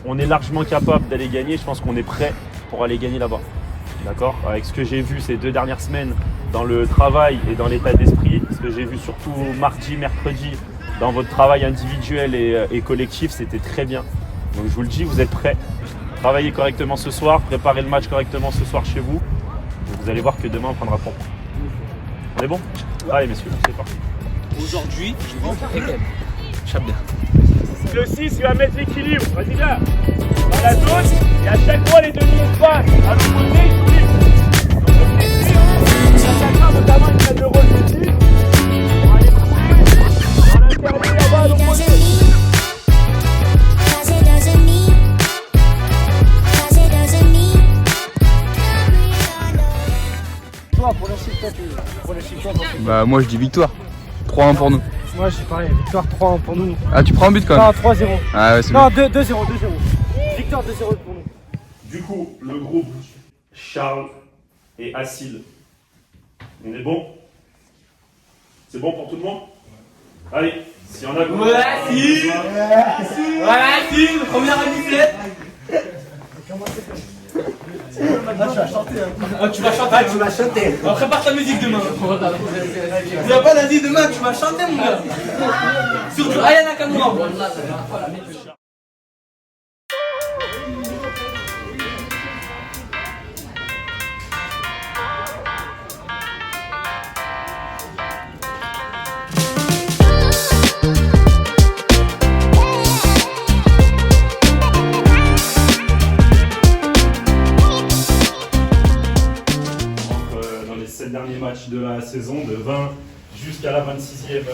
On est largement capable d'aller gagner, je pense qu'on est prêt pour aller gagner là-bas. D'accord ? Avec ce que j'ai vu ces 2 dernières semaines dans le travail et dans l'état d'esprit, ce que j'ai vu surtout mardi, mercredi, dans votre travail individuel et collectif, c'était très bien. Donc je vous le dis, vous êtes prêts. Travaillez correctement ce soir, préparez le match correctement ce soir chez vous. Et vous allez voir que demain on prendra point. On est bon ? Allez messieurs, c'est parti. Aujourd'hui, je rentre et gagne. Chabda. Le 6, il va mettre l'équilibre. Vas-y, viens. Dans la zone, et à chaque fois, les deux lignes passent. À l'opposé, ils sont libres. Donc, on fait 6. Chacun, notamment, il fait le rôle de 6. On va aller couper. Dans l'intérieur, là-bas, à l'opposé. Toi, pour le chiffre, Bah moi je dis victoire. 3-1 pour nous. moi j'ai pareil, victoire 3-1 pour nous. Ah tu prends un but quand Non, même. 3-0. Ah ouais c'est Non, bon. 2-0. Victoire 2-0 pour nous. Du coup, le groupe Charles et Assil. On est bon? C'est bon pour tout le monde? Allez, s'il y en a... Première à 17. Tu vas chanter. Prépare ta musique demain. Tu vas pas lundi demain, tu vas chanter mon gars. Surtout Aya Nakamura. Dans les 7 derniers matchs de la saison, de 20 jusqu'à la 26e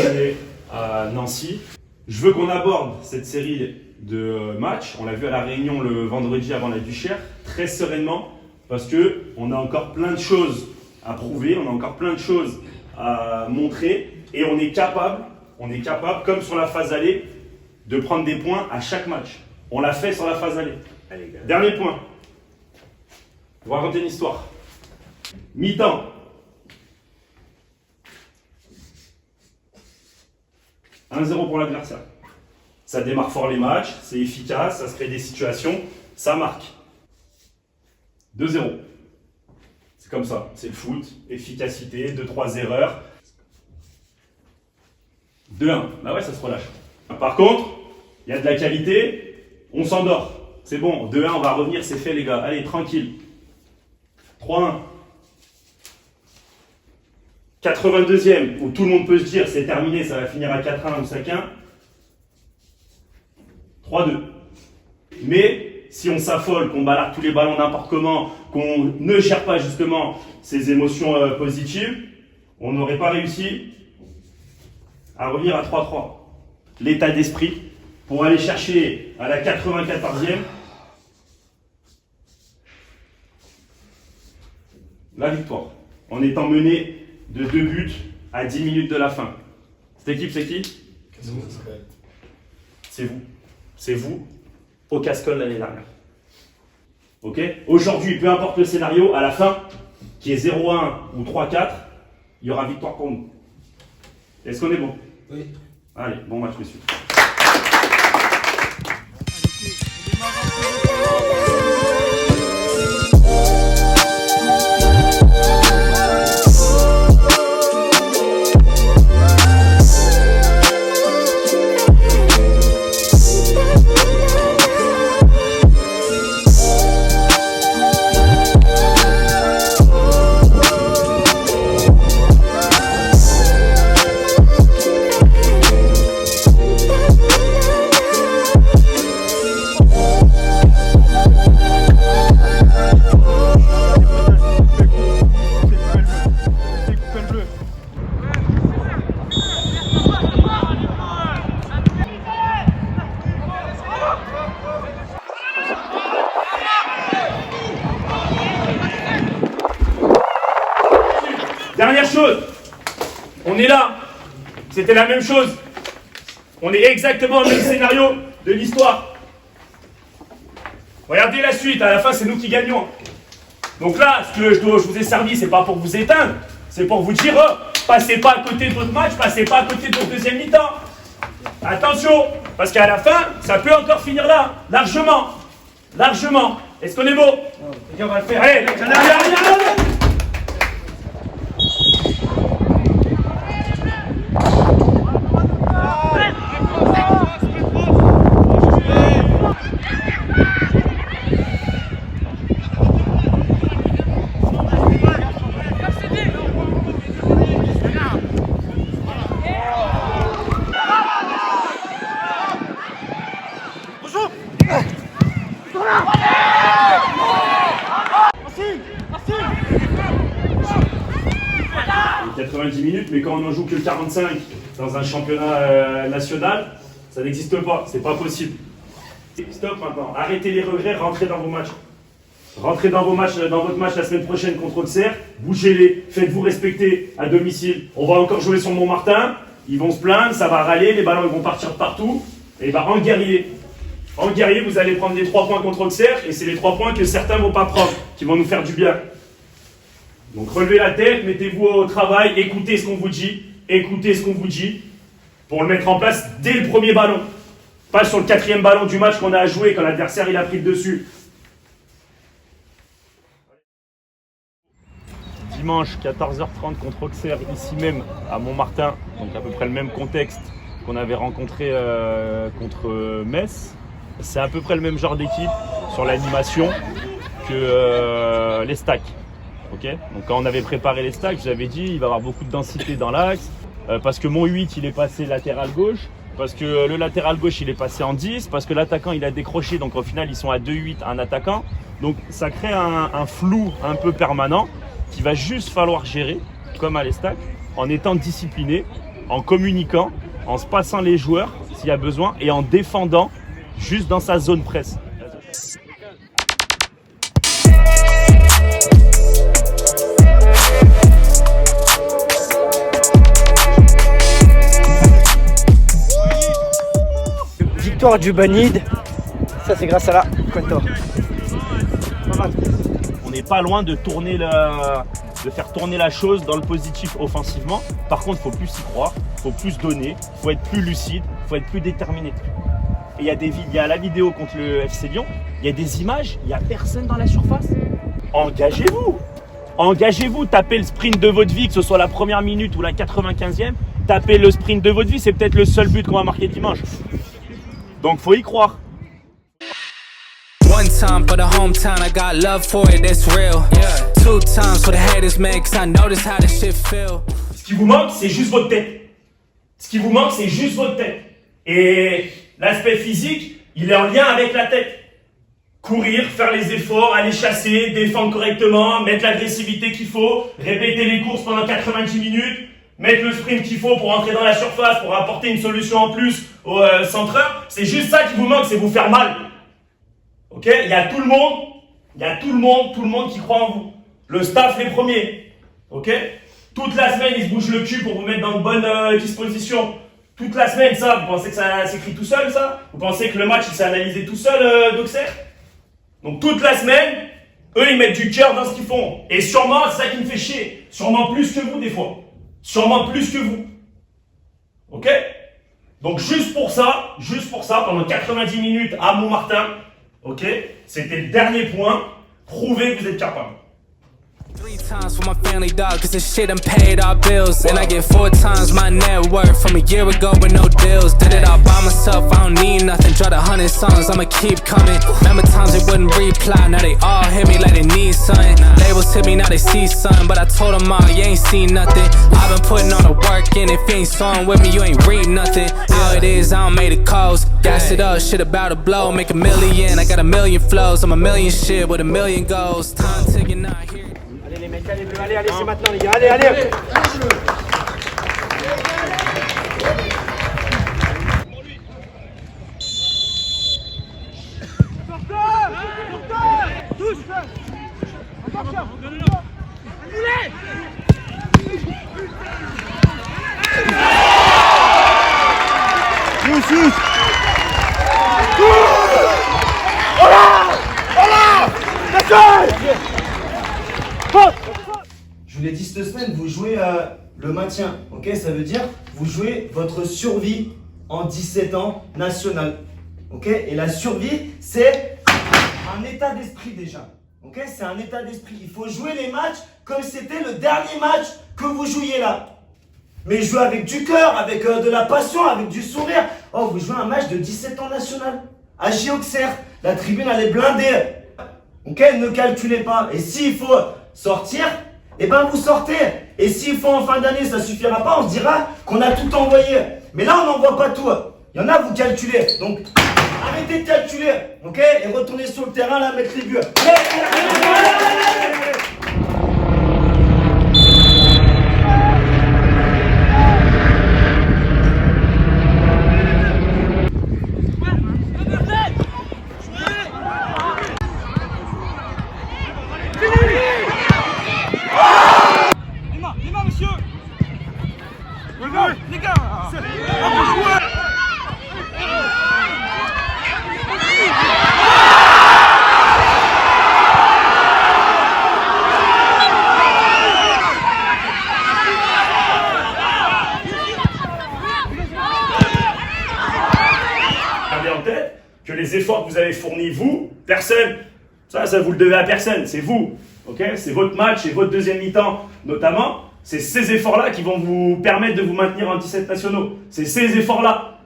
journée à Nancy. Je veux qu'on aborde cette série de matchs, on l'a vu à la Réunion le vendredi avant la Duchère, très sereinement, parce qu'on a encore plein de choses à prouver, on a encore plein de choses à montrer, et on est capable, comme sur la phase aller, de prendre des points à chaque match. On l'a fait sur la phase aller. Dernier point. Je vais vous raconter une histoire. Mi-temps. « 1-0 pour l'adversaire. Ça démarre fort les matchs, c'est efficace, ça se crée des situations, ça marque. 2-0. C'est comme ça, c'est le foot, efficacité, 2-3 erreurs. 2-1, bah ouais, ça se relâche. Par contre, il y a de la qualité, on s'endort. C'est bon, 2-1, on va revenir, c'est fait les gars. Allez, tranquille. 3-1. 82e, où tout le monde peut se dire c'est terminé, ça va finir à 4-1 ou 5-1. 3-2. Mais si on s'affole, qu'on balarde tous les ballons n'importe comment, qu'on ne gère pas justement ces émotions positives, on n'aurait pas réussi à revenir à 3-3. L'état d'esprit pour aller chercher à la 94e la victoire, en étant mené de 2 buts à 10 minutes de la fin. Cette équipe, c'est qui? C'est vous. C'est vous au Cascol l'année dernière. Ok? Aujourd'hui, peu importe le scénario, à la fin, qui est 0-1 ou 3-4, il y aura victoire pour nous. Est-ce qu'on est bon? Oui. Allez, bon match, messieurs. Dernière chose, on est là, c'était la même chose. On est exactement au même scénario de l'histoire. Regardez la suite, à la fin c'est nous qui gagnons. Donc là, ce que je vous ai servi, c'est pas pour vous éteindre, c'est pour vous dire, passez pas à côté de votre match, passez pas à côté de votre deuxième mi-temps. Attention, parce qu'à la fin, ça peut encore finir là, largement. Largement. Est-ce qu'on est beau? On va le faire. Allez, allez. Et 90 minutes, mais quand on en joue que 45 dans un championnat national, ça n'existe pas, c'est pas possible. Stop maintenant, arrêtez les regrets, rentrez dans vos matchs. Rentrez dans vos matchs, dans votre match la semaine prochaine contre Auxerre, bougez-les, faites-vous respecter à domicile. On va encore jouer sur Montmartin, ils vont se plaindre, ça va râler, les ballons ils vont partir de partout. Et bah en guerrier, vous allez prendre les 3 points contre Auxerre, et c'est les 3 points que certains ne vont pas prendre, qui vont nous faire du bien. Donc relevez la tête, mettez-vous au travail, écoutez ce qu'on vous dit, pour le mettre en place dès le premier ballon. Pas sur le 4e ballon du match qu'on a à jouer quand l'adversaire il a pris le dessus. Dimanche 14h30 contre Auxerre, ici même à Montmartin, donc à peu près le même contexte qu'on avait rencontré contre Metz. C'est à peu près le même genre d'équipe sur l'animation que les stacks. Okay, donc quand on avait préparé les stacks, j'avais dit il va y avoir beaucoup de densité dans l'axe, parce que mon 8 il est passé latéral gauche, parce que le latéral gauche il est passé en 10, parce que l'attaquant il a décroché, donc au final ils sont à 2-8 un attaquant. Donc ça crée un flou un peu permanent qu'il va juste falloir gérer, comme à l'Estac, en étant discipliné, en communiquant, en se passant les joueurs s'il y a besoin et en défendant juste dans sa zone presse. Victoire du Banide, ça c'est grâce à la Quento. On n'est pas loin de faire tourner la chose dans le positif offensivement. Par contre, il faut plus y croire, il faut plus donner, il faut être plus lucide, il faut être plus déterminé. Et il y a la vidéo contre le FC Lyon, il y a des images, il n'y a personne dans la surface. Engagez-vous. Engagez-vous, tapez le sprint de votre vie, que ce soit la première minute ou la 95e. Tapez le sprint de votre vie, c'est peut-être le seul but qu'on va marquer dimanche. Donc faut y croire. One time for the hometown, I got love for it, it's real. Yeah. 2 times for the haters, man, cause I notice how this shit feel. Ce qui vous manque, c'est juste votre tête. Ce qui vous manque, c'est juste votre tête. Et l'aspect physique, il est en lien avec la tête. Courir, faire les efforts, aller chasser, défendre correctement, mettre l'agressivité qu'il faut, répéter les courses pendant 90 minutes, mettre le sprint qu'il faut pour entrer dans la surface, pour apporter une solution en plus au centreur. C'est juste ça qui vous manque, c'est vous faire mal. Ok, il y a tout le monde qui croit en vous. Le staff les premiers. Ok, toute la semaine ils se bougent le cul pour vous mettre dans de bonnes dispositions. Toute la semaine, ça, vous pensez que ça s'écrit tout seul, ça? Vous pensez que le match il s'est analysé tout seul d'Auxerre? Donc toute la semaine, eux ils mettent du cœur dans ce qu'ils font. Et sûrement, c'est ça qui me fait chier. Sûrement plus que vous des fois. Sûrement plus que vous. Ok? Donc juste pour ça, pendant 90 minutes à Montmartin, ok, c'était le dernier point. Prouvez que vous êtes capable. 3 times for my family, dog, cause this shit done paid our bills. And I get 4 times my net worth from a year ago with no deals. Did it all by myself, I don't need nothing. Dropped 100 songs, I'ma keep coming. Remember times they wouldn't reply, now they all hit me like they need something. Labels hit me, now they see something, but I told them all, you ain't seen nothing. I've been putting all the work in, if you ain't sawing with me, you ain't read nothing. How it is, I don't make the calls. Gas it up, shit about to blow, make a million. I got a million flows, I'm a million shit with a million goals. Time ticking, not here. Allez les mecs, allez, c'est maintenant les gars, allez. Je vous l'ai dit cette semaine, vous jouez le maintien, ok? Ça veut dire vous jouez votre survie en 17 ans national, ok? Et la survie, c'est un état d'esprit déjà, ok? C'est un état d'esprit. Il faut jouer les matchs comme c'était le dernier match que vous jouiez là. Mais jouez avec du cœur, avec de la passion, avec du sourire. Oh, vous jouez un match de 17 ans national. À J-Auxerre, la tribune elle est blindée. Ok, ne calculez pas. Et s'il faut sortir, eh ben vous sortez. Et s'il faut en fin d'année, ça suffira pas, on se dira qu'on a tout envoyé. Mais là, on n'envoie pas tout. Il y en a, vous calculez. Donc, arrêtez de calculer, ok? Et retournez sur le terrain, là, mettre les buts. Que les efforts que vous avez fournis, vous, personne, ça vous le devez à personne, c'est vous, ok? C'est votre match et votre deuxième mi-temps, notamment, c'est ces efforts-là qui vont vous permettre de vous maintenir en 17 nationaux. C'est ces efforts-là,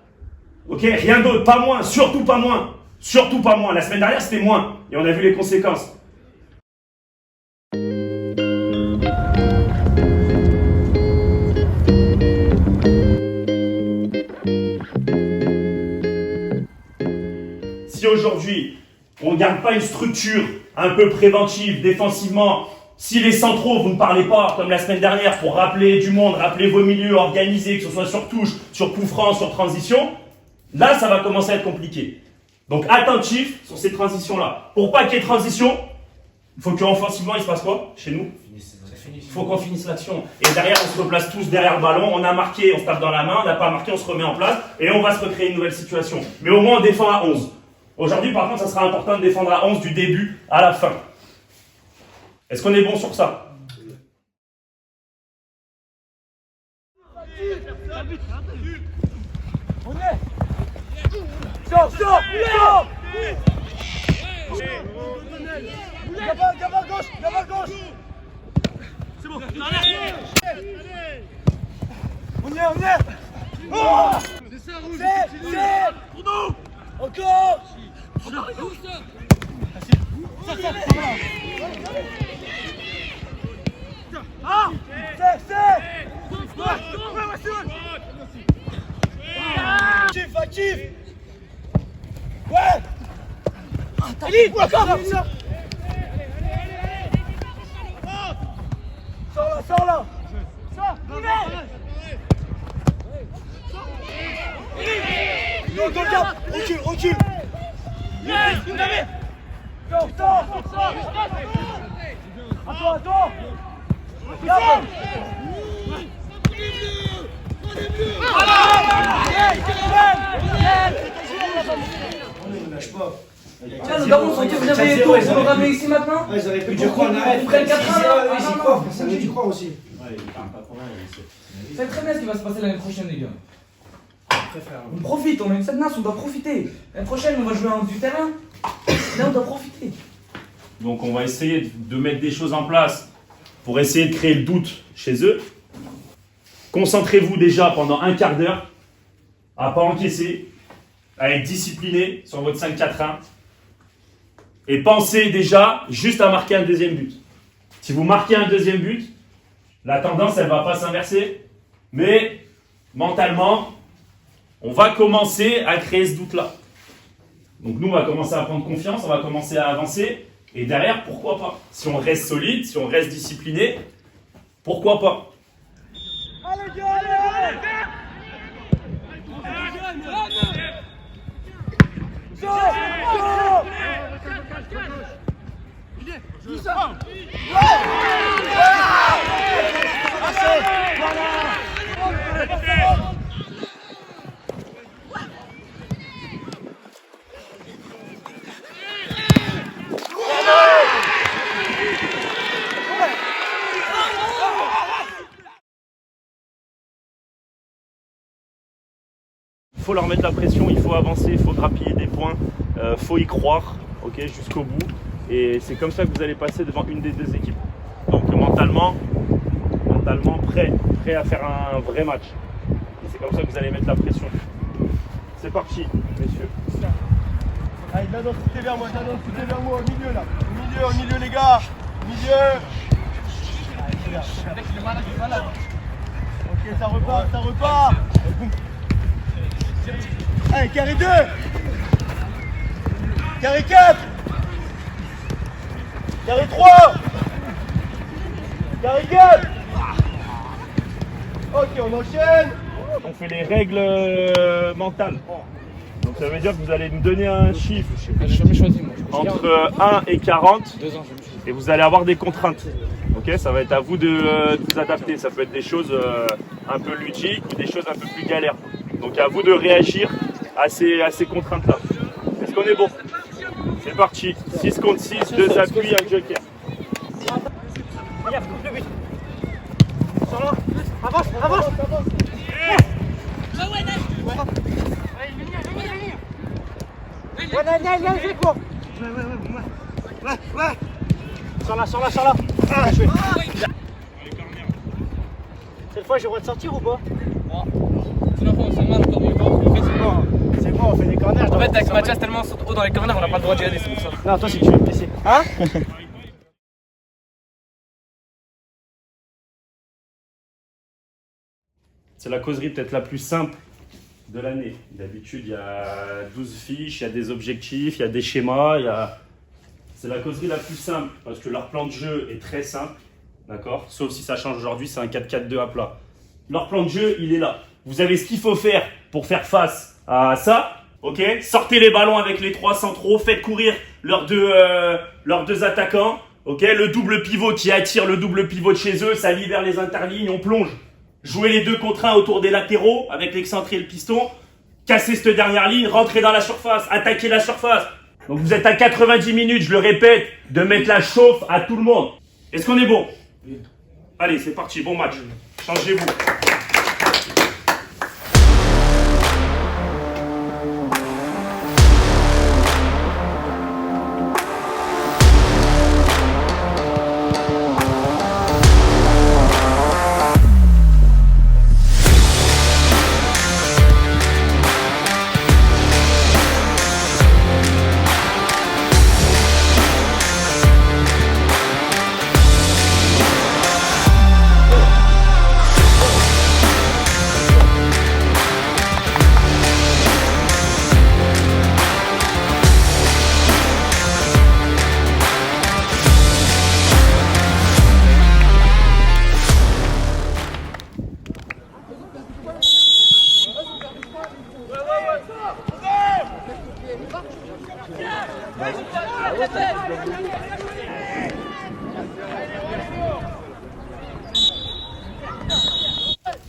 ok? Rien d'autre, pas moins, surtout pas moins, surtout pas moins. La semaine dernière, c'était moins, et on a vu les conséquences. Si aujourd'hui, on ne garde pas une structure un peu préventive, défensivement, si les centraux, vous ne parlez pas, comme la semaine dernière, pour rappeler du monde, rappeler vos milieux organisés, que ce soit sur touche, sur coup franc, sur transition, là, ça va commencer à être compliqué. Donc, attentif sur ces transitions-là. Pour pas qu'il y ait transition, il faut qu'offensivement, il se passe quoi chez nous? Il faut qu'on finisse l'action. Et derrière, on se replace tous derrière le ballon. On a marqué, on se tape dans la main. On n'a pas marqué, on se remet en place. Et on va se recréer une nouvelle situation. Mais au moins, on défend à 11. Aujourd'hui, par contre, ça sera important de défendre à 11 du début à la fin. Est-ce qu'on est bon sur ça? On est. Sors. Gamin gauche. C'est bon. On y est. Oh, c'est ça, rouge. C'est pour nous. Encore. Ah, c'est. Actif. Ouais. Allez, encore. Sors là. Recule. Sors. Attends. On ne lâche pas. Tiens, nous avons senti que vous avez tout. Vous nous ramenez ici maintenant? Ils auraient pu dire quoi? On arrête. Vous prenez 4 ans. J'y crois, ça veut dire croire aussi. C'est très bien ce qui va se passer l'année prochaine, les gars. On profite, on est une seule nation, on doit profiter. L'année prochaine, on va jouer du terrain. Là, on doit profiter. Donc on va essayer de mettre des choses en place pour essayer de créer le doute chez eux. Concentrez-vous déjà pendant un quart d'heure à ne pas encaisser, à être discipliné sur votre 5-4-1 et pensez déjà juste à marquer un deuxième but. Si vous marquez un deuxième but, la tendance elle ne va pas s'inverser, mais mentalement, on va commencer à créer ce doute-là. Donc nous, on va commencer à prendre confiance, on va commencer à avancer. Et derrière, pourquoi pas? Si on reste solide, si on reste discipliné, pourquoi pas? Allez, Il faut leur mettre la pression, il faut avancer, il faut grappiller des points, faut y croire, ok, jusqu'au bout. Et c'est comme ça que vous allez passer devant une des deux équipes. Donc mentalement prêt à faire un vrai match. Et c'est comme ça que vous allez mettre la pression. C'est parti, messieurs. Allez, Danos, foutez vers moi, au milieu là. Au milieu les gars. Milieu. Ok, ça repart. Allez, carré 2. Carré 4. Carré 3. Carré 4. Ok, on enchaîne. On fait les règles mentales. Donc ça veut dire que vous allez me donner un chiffre entre 1 et 40 et vous allez avoir des contraintes. Ok, ça va être à vous de vous adapter. Ça peut être des choses un peu ludiques ou des choses un peu plus galères. Donc à vous de réagir à ces contraintes-là. Est-ce qu'on est bon? C'est parti. 6 contre 6, 2 appuis, un joker. Regarde, coupe le but. Avance. Ouais, j'ai quoi? Ouais. Sors là. Ah, je vais. Cette fois, j'ai le droit de sortir ou pas? C'est bon, on fait des corners. En fait, avec Mathias tellement haut dans les corners, on n'a pas le droit d'y aller, c'est pour ça. Non, toi, si tu veux me blesser. Hein? C'est la causerie peut-être la plus simple de l'année. D'habitude, il y a 12 fiches, il y a des objectifs, il y a des schémas. C'est la causerie la plus simple parce que leur plan de jeu est très simple. D'accord? Sauf si ça change aujourd'hui, c'est un 4-4-2 à plat. Leur plan de jeu, il est là. Vous avez ce qu'il faut faire pour faire face à ça. Ok? Sortez les ballons avec les 3 centraux, faites courir leurs deux attaquants. Ok? Le double pivot qui attire le double pivot de chez eux, ça libère les interlignes, on plonge. Jouez les 2 contre 1 autour des latéraux avec l'excentré et le piston. Cassez cette dernière ligne, rentrez dans la surface, attaquez la surface. Donc vous êtes à 90 minutes, je le répète, de mettre la chauffe à tout le monde. Est-ce qu'on est bon? Allez, c'est parti, bon match. Changez-vous.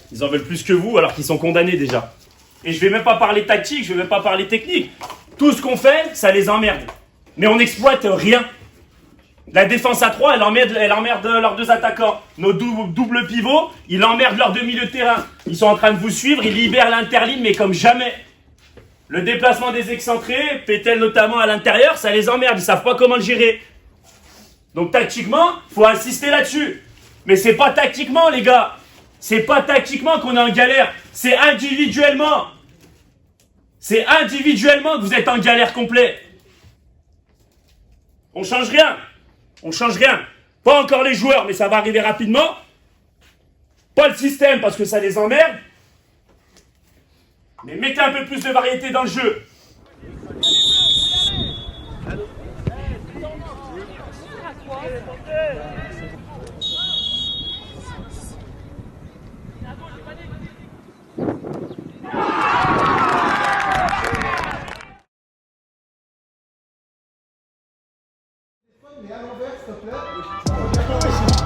Ils en veulent plus que vous alors qu'ils sont condamnés déjà. Et je vais même pas parler tactique, je vais même pas parler technique. Tout ce qu'on fait, ça les emmerde. Mais on n'exploite rien. La défense à 3, elle emmerde leurs 2 attaquants. Nos double pivots, ils emmerdent leurs 2 milieux de terrain. Ils sont en train de vous suivre, ils libèrent l'interligne, mais comme jamais. Le déplacement des excentrés, Pétel notamment à l'intérieur, ça les emmerde, ils savent pas comment le gérer. Donc tactiquement, faut insister là-dessus. Mais c'est pas tactiquement, les gars. C'est pas tactiquement qu'on est en galère. C'est individuellement. C'est individuellement que vous êtes en galère complet. On change rien. On change rien. Pas encore les joueurs, mais ça va arriver rapidement. Pas le système parce que ça les emmerde. Mais mettez un peu plus de variété dans le jeu. mais à l'envers, s'il te plaît.